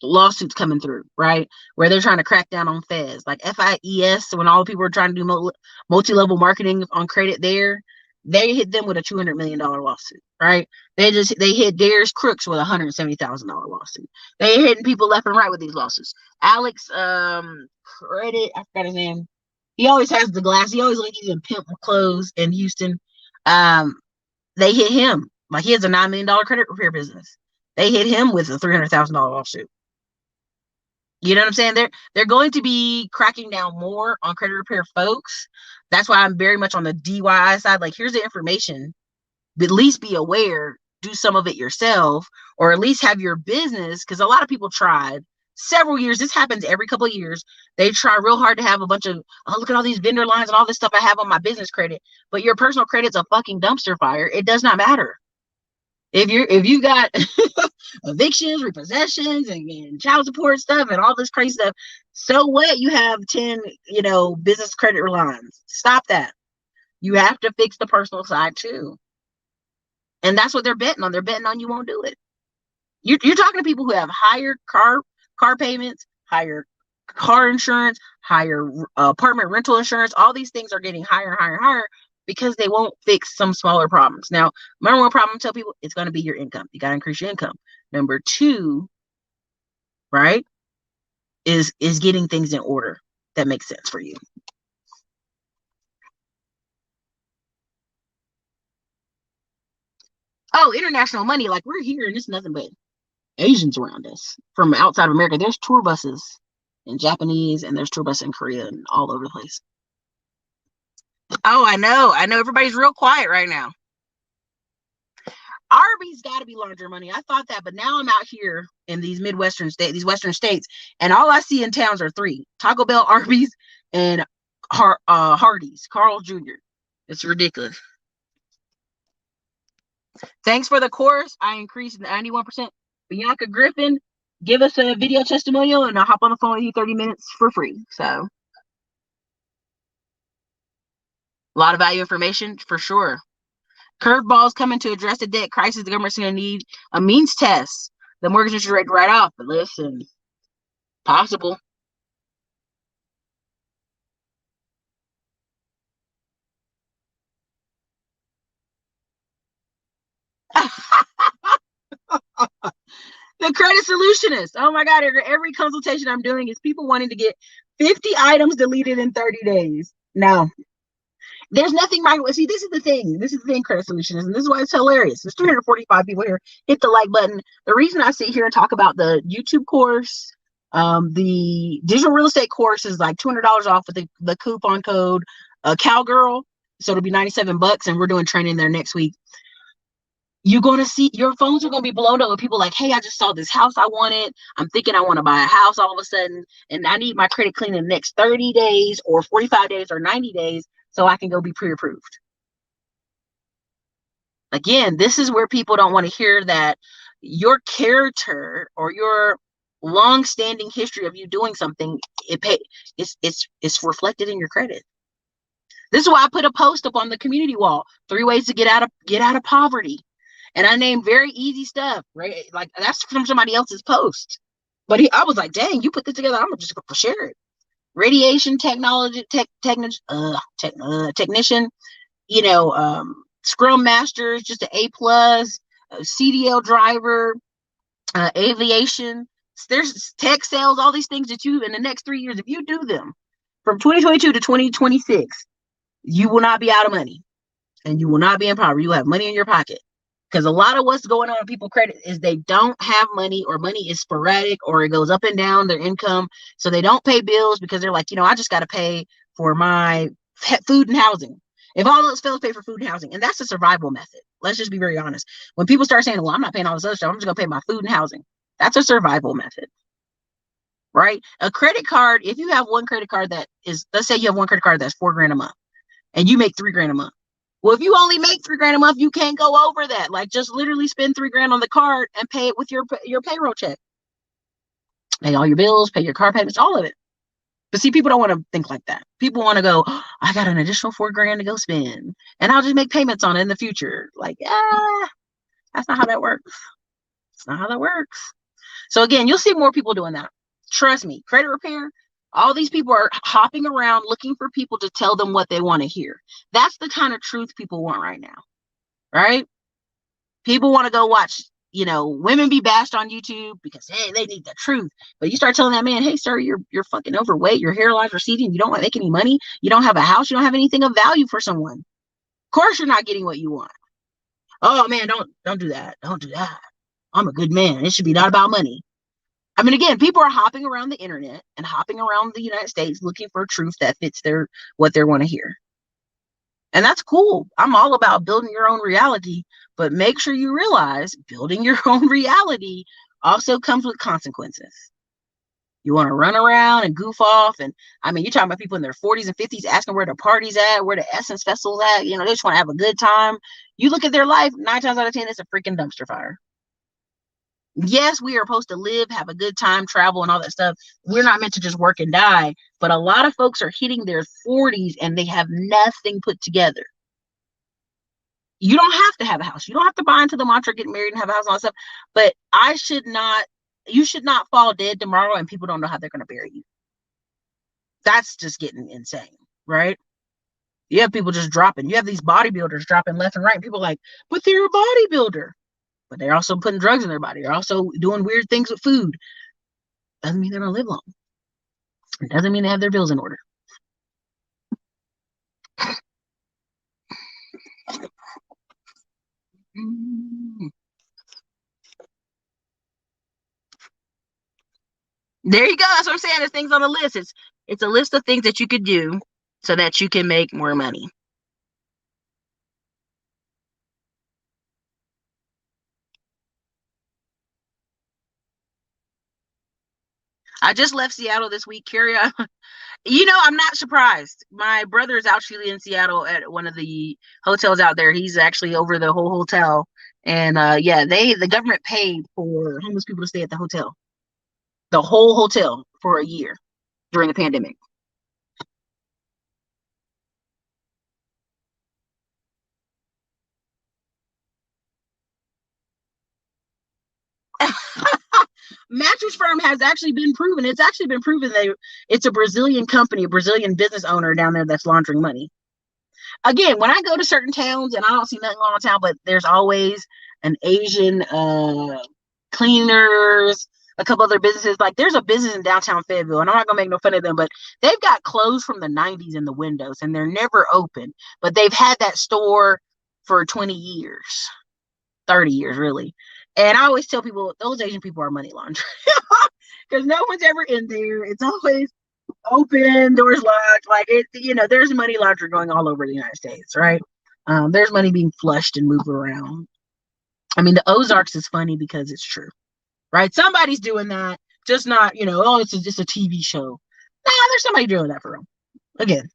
lawsuits coming through, right? Where they're trying to crack down on feds, like FIES. When all the people were trying to do multi-level marketing on credit, they hit them with a $200 million lawsuit, right? They hit Darius Crooks with a $170,000 lawsuit. They hitting people left and right with these lawsuits. Alex, credit, I forgot his name. He always has the glass. He always like he's in pimp clothes in Houston. They hit him. Like he has a $9 million credit repair business. They hit him with a $300,000 lawsuit. You know what I'm saying? They're going to be cracking down more on credit repair folks. That's why I'm very much on the DIY side. Like, here's the information. At least be aware. Do some of it yourself, or at least have your business. Because a lot of people tried several years. This happens every couple of years. They try real hard to have a bunch of, oh, look at all these vendor lines and all this stuff I have on my business credit. But your personal credit's a fucking dumpster fire. It does not matter. If you got evictions, repossessions, and child support stuff and all this crazy stuff, so what? You have 10, business credit lines. Stop that. You have to fix the personal side too. And that's what they're betting on. They're betting on you won't do it. You're talking to people who have higher car payments, higher car insurance, higher apartment rental insurance. All these things are getting higher and higher and higher because they won't fix some smaller problems. Now, number one problem, I tell people, it's going to be your income. You got to increase your income. Number two, right, is getting things in order that makes sense for you. Oh, international money. Like, we're here and it's nothing but Asians around us from outside of America. There's tour buses in Japanese and there's tour buses in Korea and all over the place. Oh, I know. Everybody's real quiet right now. Arby's got to be laundering money. I thought that, but now I'm out here in these western states, and all I see in towns are 3: Taco Bell, Arby's, and Hardee's, Carl Jr. It's ridiculous. Thanks for the course. I increased 91%. Bianca Griffin, give us a video testimonial, and I'll hop on the phone with you 30 minutes for free. So, a lot of value information for sure. Curveballs coming to address the debt crisis. The government's going to need a means test. The mortgage interest rate right off. But listen, possible. The credit solutionist. Oh my God. Every consultation I'm doing is people wanting to get 50 items deleted in 30 days. No. There's nothing right. See, this is the thing. This is the thing, Credit Solutions, and this is why it's hilarious. There's 345 people here. Hit the like button. The reason I sit here and talk about the YouTube course, the digital real estate course is like $200 off with the coupon code Cowgirl. So it'll be $97, and we're doing training there next week. You're going to see your phones are going to be blown up with people like, hey, I just saw this house I wanted. I'm thinking I want to buy a house all of a sudden, and I need my credit clean in the next 30 days or 45 days or 90 days so I can go be pre-approved. Again, this is where people don't want to hear that your character or your long-standing history of you doing something, it's reflected in your credit. This is why I put a post up on the community wall, 3 ways to get out of poverty. And I named very easy stuff, right? Like that's from somebody else's post. But I was like, dang, you put this together. I'm just going to share it. Radiation technology, technician, Scrum Masters, just an A+, CDL driver, aviation. There's tech sales, all these things that you, in the next 3 years, if you do them from 2022 to 2026, you will not be out of money and you will not be in poverty. You will have money in your pocket. Because a lot of what's going on in people's credit is they don't have money, or money is sporadic, or it goes up and down their income. So they don't pay bills because they're like, I just got to pay for my food and housing. If all those fellas pay for food and housing, and that's a survival method. Let's just be very honest. When people start saying, well, I'm not paying all this other stuff, I'm just going to pay my food and housing. That's a survival method, right? A credit card, if you have one credit card that is, let's say you have one credit card that's $4,000 a month and you make $3,000 a month. Well, if you only make $3,000 a month, you can't go over that. Like, just literally spend $3,000 on the card and pay it with your payroll check. Pay all your bills, pay your car payments, all of it. But see, people don't want to think like that. People want to go, I got an additional $4,000 to go spend, and I'll just make payments on it in the future. Like, that's not how that works. It's not how that works. So again, you'll see more people doing that. Trust me, credit repair. All these people are hopping around looking for people to tell them what they want to hear. That's the kind of truth people want right now, right? People want to go watch, women be bashed on YouTube because, hey, they need the truth. But you start telling that man, hey, sir, you're fucking overweight. Your hairline's receding. You don't make any money. You don't have a house. You don't have anything of value for someone. Of course, you're not getting what you want. Oh man, don't do that. Don't do that. I'm a good man. It should be not about money. I mean, again, people are hopping around the internet and hopping around the United States looking for truth that fits what they want to hear. And that's cool. I'm all about building your own reality, but make sure you realize building your own reality also comes with consequences. You want to run around and goof off. And I mean, you're talking about people in their 40s and 50s asking where the party's at, where the Essence Festival's at. They just want to have a good time. You look at their life, 9 times out of 10, it's a freaking dumpster fire. Yes, we are supposed to live, have a good time, travel, and all that stuff. We're not meant to just work and die. But a lot of folks are hitting their 40s and they have nothing put together. You don't have to have a house. You don't have to buy into the mantra, get married and have a house and all that stuff. But you should not fall dead tomorrow and people don't know how they're going to bury you. That's just getting insane, right? You have people just dropping. You have these bodybuilders dropping left and right. People are like, but they're a bodybuilder. But they're also putting drugs in their body. They're also doing weird things with food. Doesn't mean they're going to live long. It doesn't mean they have their bills in order. There you go. That's what I'm saying. There's things on the list. It's a list of things that you could do so that you can make more money. I just left Seattle this week. Carry on. I'm not surprised. My brother is actually in Seattle at one of the hotels out there. He's actually over the whole hotel. And the government paid for homeless people to stay at the hotel. The whole hotel for a year during the pandemic. Mattress Firm has actually been proven. It's actually been proven that it's a Brazilian company, a Brazilian business owner down there that's laundering money. Again, when I go to certain towns and I don't see nothing going on in town, but there's always an Asian cleaners, a couple other businesses. Like there's a business in downtown Fayetteville, and I'm not gonna make no fun of them, but they've got clothes from the 90s in the windows, and they're never open. But they've had that store for 20 years, 30 years, really. And I always tell people those Asian people are money laundering because no one's ever in there. It's always open, doors locked. Like it, there's money laundering going all over the United States, right? There's money being flushed and moved around. I mean, the Ozarks is funny because it's true, right? Somebody's doing that, just not, oh, it's just a TV show. Nah, there's somebody doing that for real. Again,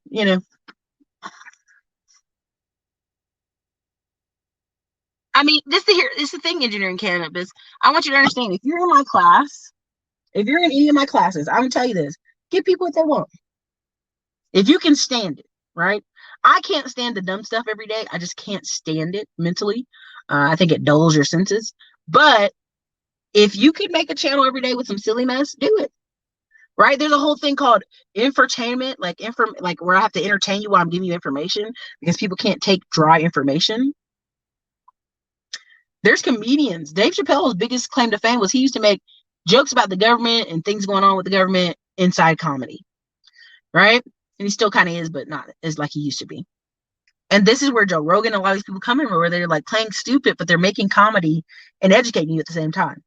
I mean, this is the thing, engineering cannabis. I want you to understand, if you're in my class, if you're in any of my classes, I'm gonna tell you this: give people what they want. If you can stand it, right? I can't stand the dumb stuff every day. I just can't stand it mentally. I think it dulls your senses. But if you could make a channel every day with some silly mess, do it. Right? There's a whole thing called infotainment, like where I have to entertain you while I'm giving you information because people can't take dry information. There's comedians. Dave Chappelle's biggest claim to fame was he used to make jokes about the government and things going on with the government inside comedy. Right? And he still kind of is, but not as like he used to be. And this is where Joe Rogan and a lot of these people come in, where they're like playing stupid, but they're making comedy and educating you at the same time.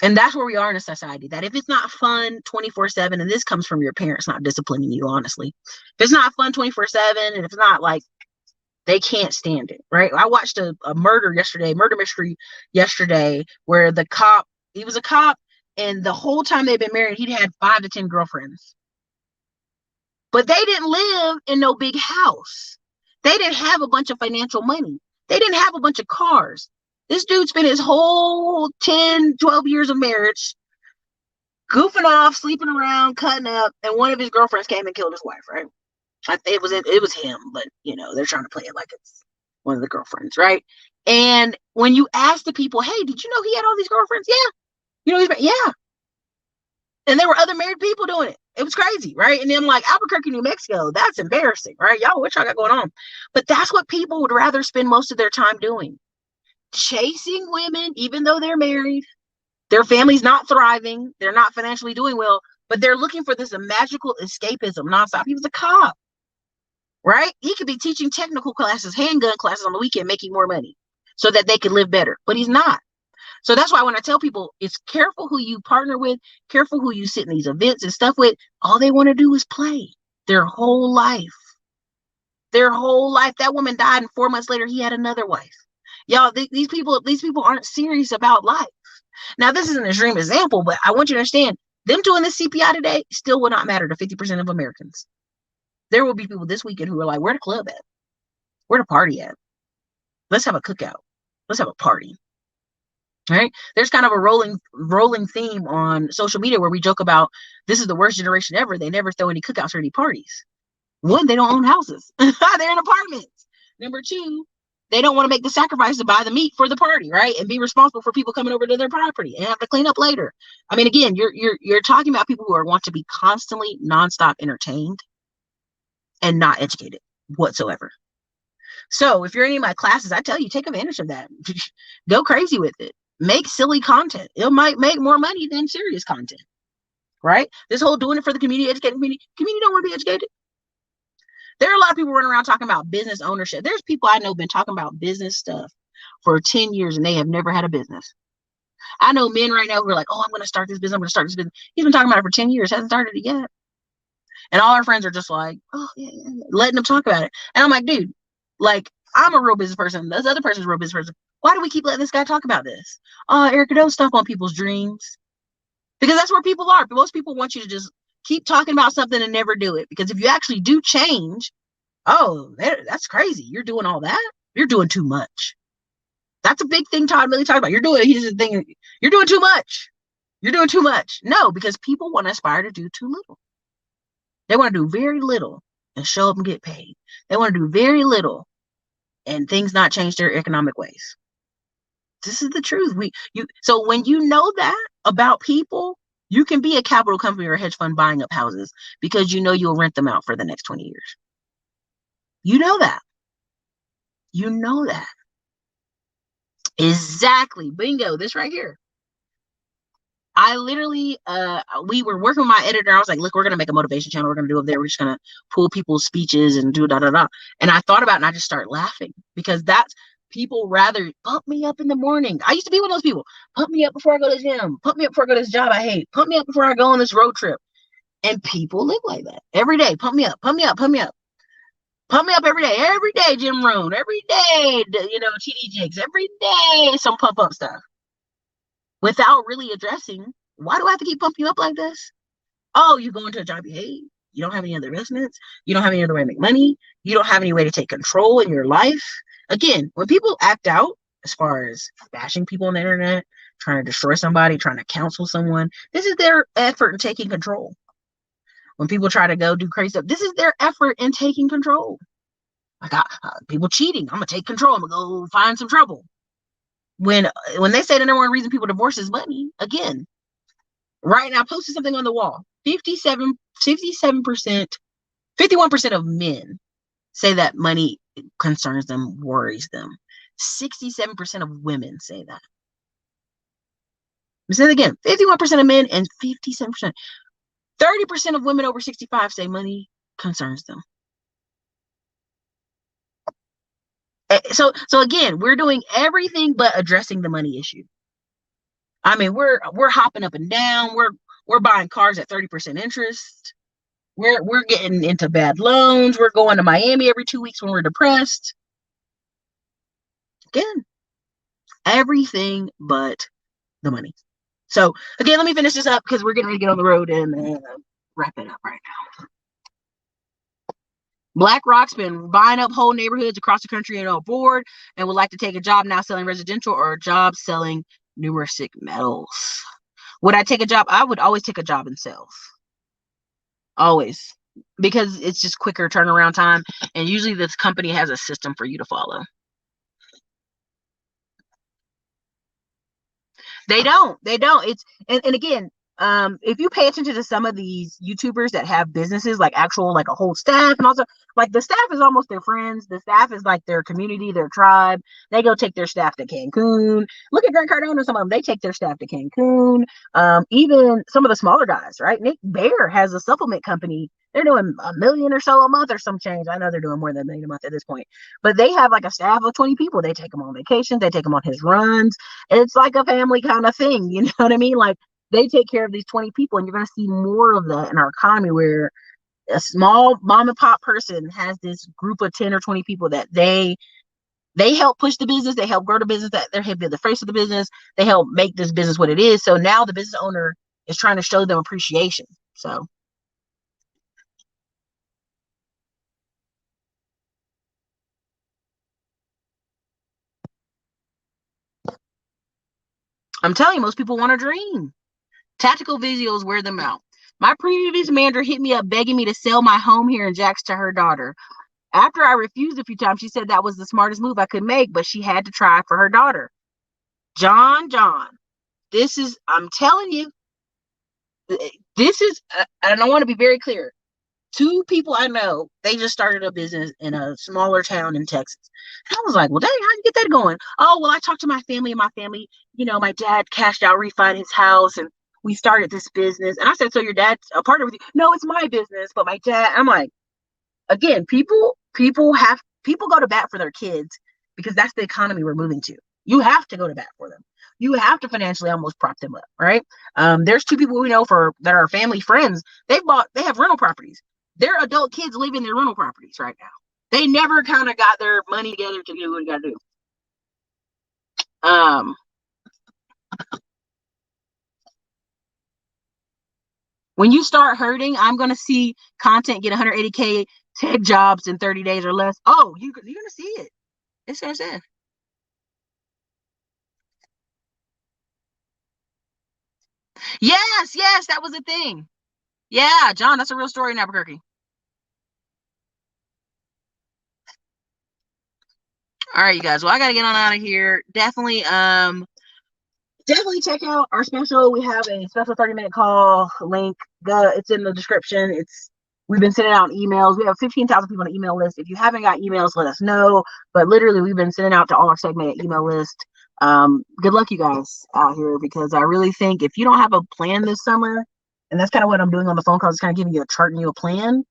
And that's where we are in a society that if it's not fun 24/7, and this comes from your parents not disciplining you, honestly, if it's not fun 24/7, and if it's not like, they can't stand it, right? I watched a murder mystery yesterday, where the cop, he was a cop, and the whole time they've been married, he'd had 5 to 10 girlfriends. But they didn't live in no big house. They didn't have a bunch of financial money. They didn't have a bunch of cars. This dude spent his whole 10, 12 years of marriage goofing off, sleeping around, cutting up, and one of his girlfriends came and killed his wife, right? It was him, but they're trying to play it like it's one of the girlfriends, right? And when you ask the people, hey, did you know he had all these girlfriends? Yeah. Yeah. And there were other married people doing it. It was crazy, right? And then like Albuquerque, New Mexico, that's embarrassing, right? Y'all, what y'all got going on? But that's what people would rather spend most of their time doing. Chasing women, even though they're married, their family's not thriving, they're not financially doing well, but they're looking for this magical escapism nonstop. He was a cop, right? He could be teaching technical classes, handgun classes on the weekend, making more money so that they could live better, but he's not. So that's why when I tell people, it's careful who you partner with, careful who you sit in these events and stuff with. All they want to do is play their whole life. Their whole life. That woman died, and 4 months later, he had another wife. Y'all, these people aren't serious about life. Now, this is an extreme example, but I want you to understand, them doing this CPI today still will not matter to 50% of Americans. There will be people this weekend who are like, where the club at? Where the party at? Let's have a cookout. Let's have a party. Right? There's kind of a rolling theme on social media where we joke about, this is the worst generation ever. They never throw any cookouts or any parties. One, they don't own houses. They're in apartments. Number two, they don't want to make the sacrifice to buy the meat for the party, right? And be responsible for people coming over to their property and have to clean up later. I mean, again, you're talking about people who want to be constantly nonstop entertained and not educated whatsoever. So if you're in any of my classes, I tell you, take advantage of that. Go crazy with it. Make silly content. It might make more money than serious content, right? This whole doing it for the community, educating community don't want to be educated. There are a lot of people running around talking about business ownership. There's people I know been talking about business stuff for 10 years and they have never had a business. I know men right now who are like, oh, I'm going to start this business. I'm going to start this business. He's been talking about it for 10 years, hasn't started it yet. And all our friends are just like, oh, yeah, letting them talk about it. And I'm like, dude, like, I'm a real business person. This other person's a real business person. Why do we keep letting this guy talk about this? Erica, don't stomp on people's dreams. Because that's where people are. Most people want you to just keep talking about something and never do it. Because if you actually do change, oh, that's crazy. You're doing all that? You're doing too much. That's a big thing Todd really talked about. You're doing too much. You're doing too much. No, because people want to aspire to do too little. They want to do very little and show up and get paid. They want to do very little and things not change their economic ways. This is the truth. So when you know that about people, you can be a capital company or a hedge fund buying up houses because you know you'll rent them out for the next 20 years. You know that. You know that. Exactly. Bingo. This right here. I literally, we were working with my editor. I was like, look, we're going to make a motivation channel. We're going to do up there. We're just going to pull people's speeches and do da da da. And I thought about it and I just started laughing because that's people rather pump me up in the morning. I used to be one of those people. Pump me up before I go to the gym. Pump me up before I go to this job I hate. Pump me up before I go on this road trip. And people live like that every day. Pump me up, pump me up, pump me up. Pump me up every day, Jim Rohn, every day, TD Jakes, every day, some pump up stuff without really addressing why do I have to keep pumping you up like this? Oh, you go into a job you hate. You don't have any other investments. You don't have any other way to make money. You don't have any way to take control in your life. Again, when people act out as far as bashing people on the internet, trying to destroy somebody, trying to counsel someone, this is their effort in taking control. When people try to go do crazy stuff, this is their effort in taking control. Like people cheating, I'm gonna take control. I'm gonna go find some trouble. When they say the number one reason people divorce is money, again, right now I posted something on the wall. 57%, 51% of men say that money concerns them, worries them. 67% of women say that. I'm saying it again, 51% of men and 57%. 30% of women over 65 say money concerns them. So again, we're doing everything but addressing the money issue. I mean, we're hopping up and down. We're buying cars at 30% interest. We're getting into bad loans. We're going to Miami every 2 weeks when we're depressed. Again, everything but the money. So again, let me finish this up because we're getting ready to get on the road and wrap it up right now. BlackRock's been buying up whole neighborhoods across the country and on board and would like to take a job now selling residential or a job selling numeric metals. Would I take a job? I would always take a job in sales. Always. Because it's just quicker turnaround time. And usually this company has a system for you to follow. They don't. It's and again, if you pay attention to some of these YouTubers that have businesses, like actual, like a whole staff, and also like the staff is almost their friends. The staff is like their community, their tribe. They go take their staff to Cancun. Look at Grant Cardone and some of them. They take their staff to Cancun. Even some of the smaller guys, right? Nick Bear has a supplement company. They're doing $1 million or so a month or some change. I know they're doing more than $1 million a month at this point, but they have like a staff of 20 people. They take them on vacations. They take them on his runs. It's like a family kind of thing. You know what I mean? Like they take care of these 20 people, and you're going to see more of that in our economy where a small mom and pop person has this group of 10 or 20 people that they help push the business. They help grow the business. That they're the face of the business. They help make this business what it is. So now the business owner is trying to show them appreciation. So I'm telling you, most people want to dream. Tactical visuals wear them out. My previous manager hit me up begging me to sell my home here in Jax to her daughter. After I refused a few times, she said that was the smartest move I could make, but she had to try for her daughter. John, I'm telling you, this is, and I want to be very clear. 2 people I know, they just started a business in a smaller town in Texas. And I was like, well, dang, how you get that going? Oh, well, I talked to my family, and my family, my dad cashed out, refined his house, and we started this business. And I said, so your dad's a partner with you? No, it's my business, but my dad, I'm like, again, people go to bat for their kids because that's the economy we're moving to. You have to go to bat for them. You have to financially almost prop them up, right? There's 2 people we know that are family friends. They have rental properties. Their adult kids live in their rental properties right now. They never kind of got their money together to do what you got to do. When you start hurting, I'm going to see content get 180K tech jobs in 30 days or less. Oh, you're going to see it. It says that. Yes, that was a thing. Yeah, John, that's a real story in Albuquerque. All right, you guys. Well, I got to get on out of here. Definitely check out our special. We have a special 30-minute call link. It's in the description. We've been sending out emails. We have 15,000 people on the email list. If you haven't got emails, let us know. But literally, we've been sending out to all our segmented email list. Good luck, you guys out here, because I really think if you don't have a plan this summer, and that's kind of what I'm doing on the phone calls, kind of giving you a chart and you a plan.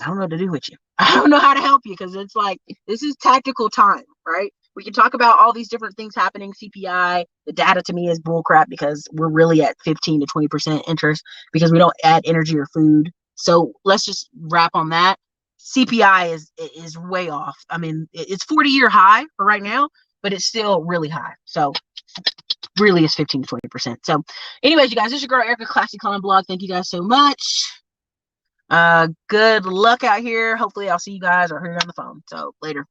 I don't know what to do with you. I don't know how to help you, because it's like, this is tactical time, right? We can talk about all these different things happening. CPI, the data to me is bullcrap, because we're really at 15 to 20% interest because we don't add energy or food. So let's just wrap on that. CPI is way off. I mean, it's 40-year high for right now, but it's still really high. So really is 15 to 20%. So anyways, you guys, this is your girl Erica, Classy Con Blog. Thank you guys so much. Good luck out here. Hopefully I'll see you guys or hear you on the phone. So later.